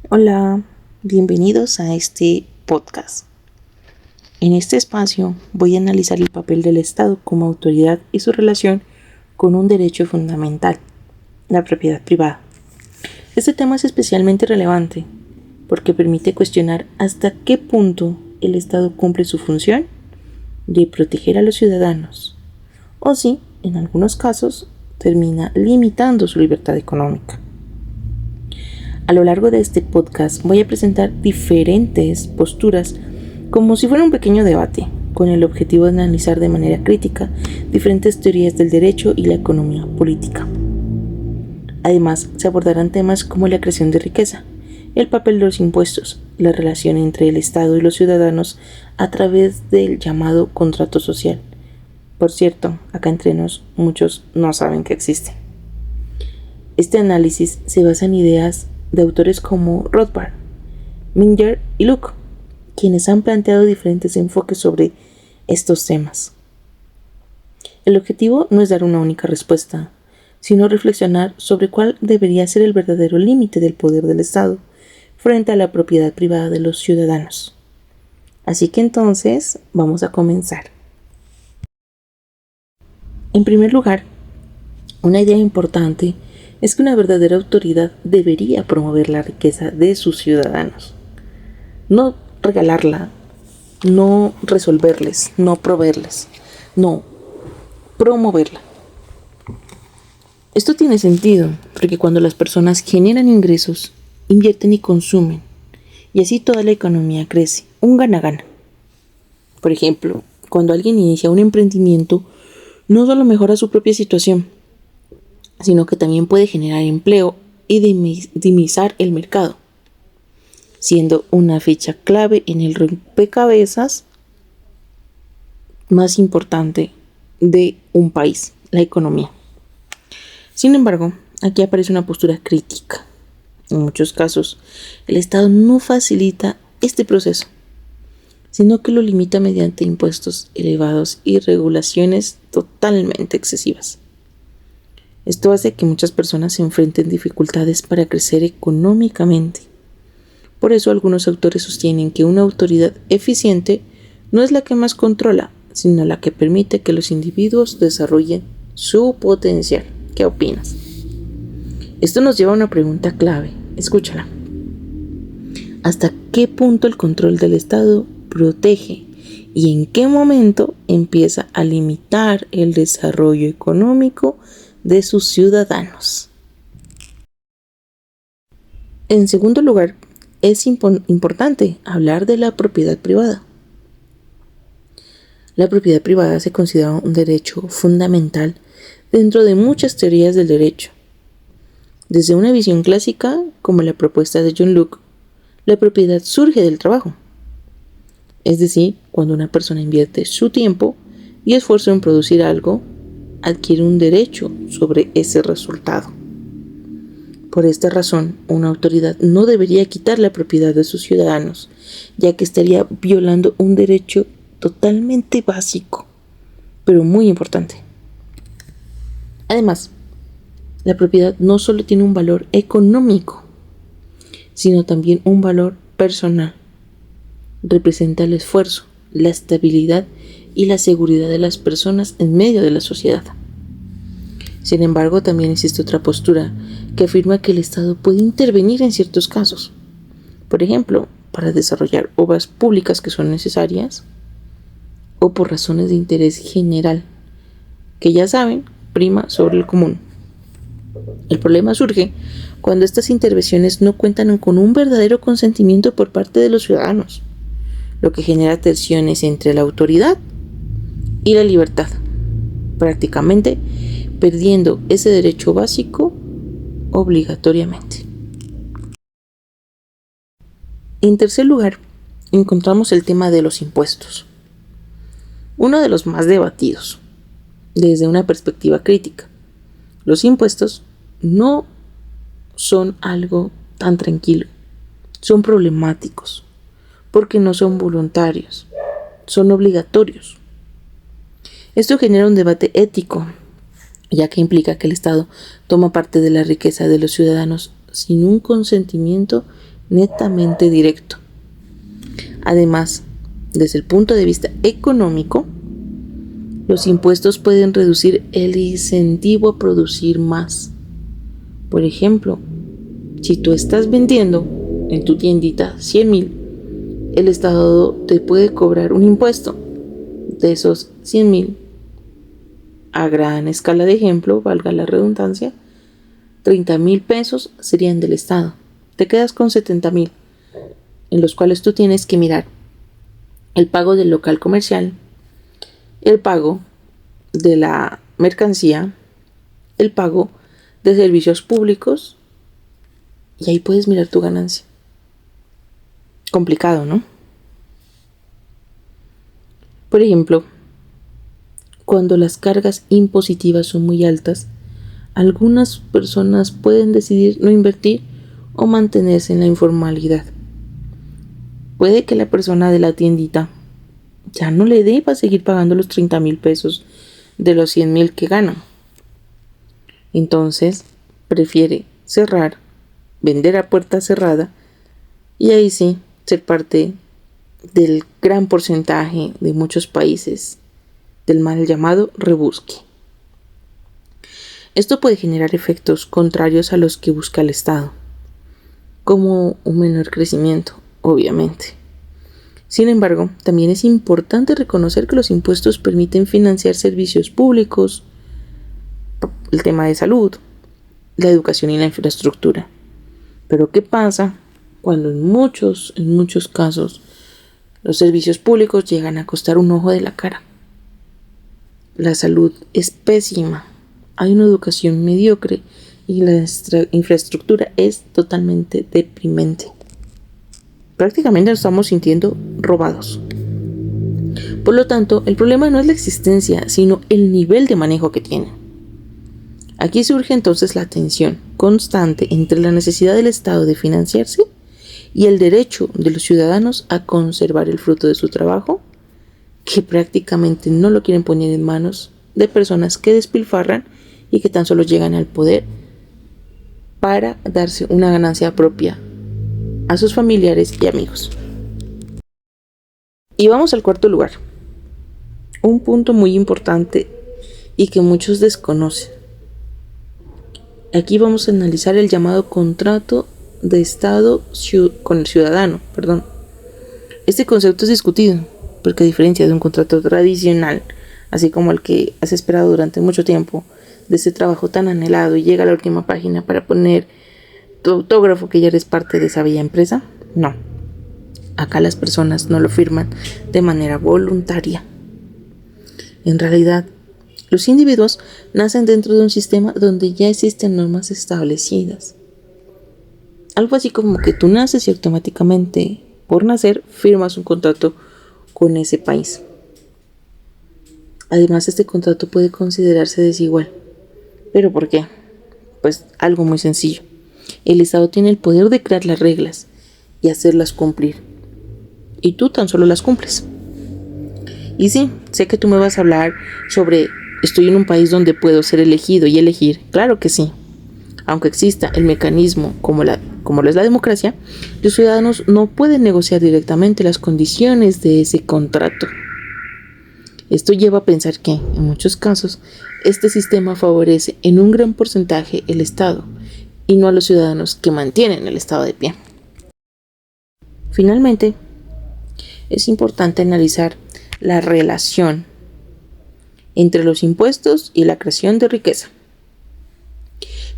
Hola, bienvenidos a este podcast. En este espacio voy a analizar el papel del Estado como autoridad y su relación con un derecho fundamental, la propiedad privada. Este tema es especialmente relevante porque permite cuestionar hasta qué punto el Estado cumple su función de proteger a los ciudadanos, o si, en algunos casos, termina limitando su libertad económica. A lo largo de este podcast voy a presentar diferentes posturas como si fuera un pequeño debate, con el objetivo de analizar de manera crítica diferentes teorías del derecho y la economía política. Además, se abordarán temas como la creación de riqueza, el papel de los impuestos, la relación entre el Estado y los ciudadanos a través del llamado contrato social. Por cierto, acá entre nos, muchos no saben que existe. Este análisis se basa en ideas de autores como Rothbard, Minger y Luke, quienes han planteado diferentes enfoques sobre estos temas. El objetivo no es dar una única respuesta, sino reflexionar sobre cuál debería ser el verdadero límite del poder del Estado frente a la propiedad privada de los ciudadanos. Así que entonces vamos a comenzar. En primer lugar, una idea importante es que una verdadera autoridad debería promover la riqueza de sus ciudadanos, no regalarla, no resolverles, no proveerles, no, promoverla. Esto tiene sentido porque cuando las personas generan ingresos, invierten y consumen, y así toda la economía crece, un gana-gana. Por ejemplo, cuando alguien inicia un emprendimiento, no solo mejora su propia situación, sino que también puede generar empleo y dinamizar el mercado, siendo una ficha clave en el rompecabezas más importante de un país, la economía. Sin embargo, aquí aparece una postura crítica. En muchos casos, el Estado no facilita este proceso, sino que lo limita mediante impuestos elevados y regulaciones totalmente excesivas. Esto hace que muchas personas se enfrenten dificultades para crecer económicamente. Por eso algunos autores sostienen que una autoridad eficiente no es la que más controla, sino la que permite que los individuos desarrollen su potencial. ¿Qué opinas? Esto nos lleva a una pregunta clave. Escúchala. ¿Hasta qué punto el control del Estado protege y en qué momento empieza a limitar el desarrollo económico de sus ciudadanos? En segundo lugar, es importante hablar de la propiedad privada. La propiedad privada se considera un derecho fundamental dentro de muchas teorías del derecho. Desde una visión clásica, como la propuesta de John Locke, la propiedad surge del trabajo. Es decir, cuando una persona invierte su tiempo y esfuerzo en producir algo, adquiere un derecho sobre ese resultado. Por esta razón, una autoridad no debería quitar la propiedad de sus ciudadanos, ya que estaría violando un derecho totalmente básico, pero muy importante. Además, la propiedad no solo tiene un valor económico, sino también un valor personal. Representa el esfuerzo, la estabilidad y la seguridad de las personas en medio de la sociedad. Sin embargo, también existe otra postura que afirma que el Estado puede intervenir en ciertos casos. Por ejemplo, para desarrollar obras públicas que son necesarias o por razones de interés general, que ya saben, prima sobre el común. El problema surge cuando estas intervenciones no cuentan con un verdadero consentimiento por parte de los ciudadanos, lo que genera tensiones entre la autoridad y la libertad, prácticamente perdiendo ese derecho básico obligatoriamente. En tercer lugar, encontramos el tema de los impuestos, uno de los más debatidos desde una perspectiva crítica. Los impuestos no son algo tan tranquilo, son problemáticos, porque no son voluntarios, son obligatorios. Esto genera un debate ético, ya que implica que el Estado toma parte de la riqueza de los ciudadanos sin un consentimiento netamente directo. Además, desde el punto de vista económico, los impuestos pueden reducir el incentivo a producir más. Por ejemplo, si tú estás vendiendo en tu tiendita 100,000, el Estado te puede cobrar un impuesto de esos 100,000. A gran escala de ejemplo, valga la redundancia, 30,000 pesos serían del Estado. Te quedas con 70,000, en los cuales tú tienes que mirar el pago del local comercial, el pago de la mercancía, el pago de servicios públicos, y ahí puedes mirar tu ganancia. Complicado, ¿no? Por ejemplo, cuando las cargas impositivas son muy altas, algunas personas pueden decidir no invertir o mantenerse en la informalidad. Puede que la persona de la tiendita ya no le deba seguir pagando los 30,000 pesos de los 100,000 que gana. Entonces, prefiere cerrar, vender a puerta cerrada y ahí sí ser parte del gran porcentaje de muchos países del mal llamado rebusque. Esto puede generar efectos contrarios a los que busca el Estado, como un menor crecimiento, obviamente. Sin embargo, también es importante reconocer que los impuestos permiten financiar servicios públicos, el tema de salud, la educación y la infraestructura. Pero ¿qué pasa cuando en muchos casos los servicios públicos llegan a costar un ojo de la cara? La salud es pésima, hay una educación mediocre y la infraestructura es totalmente deprimente. Prácticamente nos estamos sintiendo robados. Por lo tanto, el problema no es la existencia, sino el nivel de manejo que tienen. Aquí surge entonces la tensión constante entre la necesidad del Estado de financiarse y el derecho de los ciudadanos a conservar el fruto de su trabajo, que prácticamente no lo quieren poner en manos de personas que despilfarran y que tan solo llegan al poder para darse una ganancia propia a sus familiares y amigos. Y vamos al cuarto lugar. Un punto muy importante y que muchos desconocen. Aquí vamos a analizar el llamado contrato de Estado con el ciudadano. Este concepto es discutido porque a diferencia de un contrato tradicional, así como el que has esperado durante mucho tiempo, de ese trabajo tan anhelado y llega a la última página para poner tu autógrafo que ya eres parte de esa bella empresa, no. Acá las personas no lo firman de manera voluntaria. En realidad, los individuos nacen dentro de un sistema donde ya existen normas establecidas. Algo así como que tú naces y automáticamente, por nacer, firmas un contrato con ese país. Además, este contrato puede considerarse desigual. ¿Pero por qué? Pues algo muy sencillo. El Estado tiene el poder de crear las reglas y hacerlas cumplir. Y tú tan solo las cumples. Y sí, sé que tú me vas a hablar sobre estoy en un país donde puedo ser elegido y elegir. Claro que sí. Aunque exista el mecanismo como lo es la democracia, los ciudadanos no pueden negociar directamente las condiciones de ese contrato. Esto lleva a pensar que, en muchos casos, este sistema favorece en un gran porcentaje el Estado y no a los ciudadanos que mantienen el Estado de pie. Finalmente, es importante analizar la relación entre los impuestos y la creación de riqueza.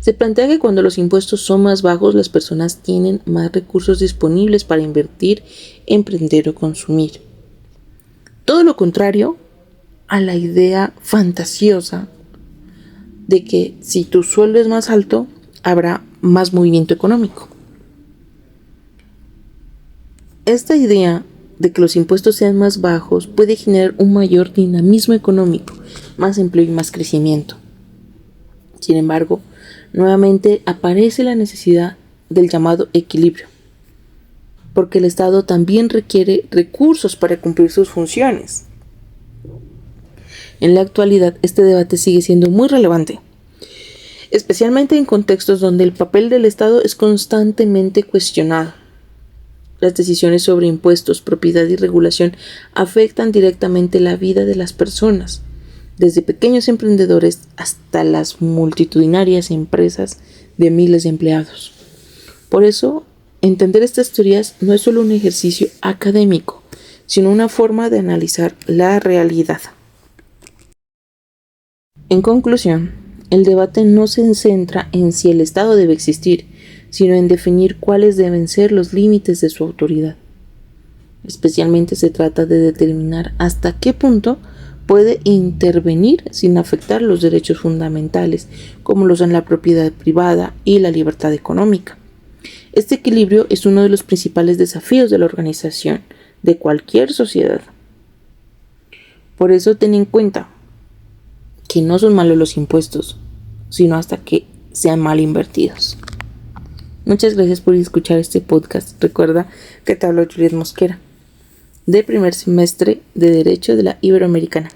Se plantea que cuando los impuestos son más bajos, las personas tienen más recursos disponibles para invertir, emprender o consumir. Todo lo contrario a la idea fantasiosa de que si tu sueldo es más alto, habrá más movimiento económico. Esta idea de que los impuestos sean más bajos puede generar un mayor dinamismo económico, más empleo y más crecimiento. Sin embargo, nuevamente aparece la necesidad del llamado equilibrio, porque el Estado también requiere recursos para cumplir sus funciones. En la actualidad, este debate sigue siendo muy relevante, especialmente en contextos donde el papel del Estado es constantemente cuestionado. las decisiones sobre impuestos, propiedad y regulación afectan directamente la vida de las personas, desde pequeños emprendedores hasta las multitudinarias empresas de miles de empleados. Por eso, entender estas teorías no es solo un ejercicio académico, sino una forma de analizar la realidad. En conclusión, el debate no se centra en si el Estado debe existir, sino en definir cuáles deben ser los límites de su autoridad. Especialmente se trata de determinar hasta qué punto puede intervenir sin afectar los derechos fundamentales, como lo son la propiedad privada y la libertad económica. Este equilibrio es uno de los principales desafíos de la organización de cualquier sociedad. Por eso ten en cuenta que no son malos los impuestos, sino hasta que sean mal invertidos. Muchas gracias por escuchar este podcast. Recuerda que te hablo Juliet Mosquera, de primer semestre de Derecho de la Iberoamericana.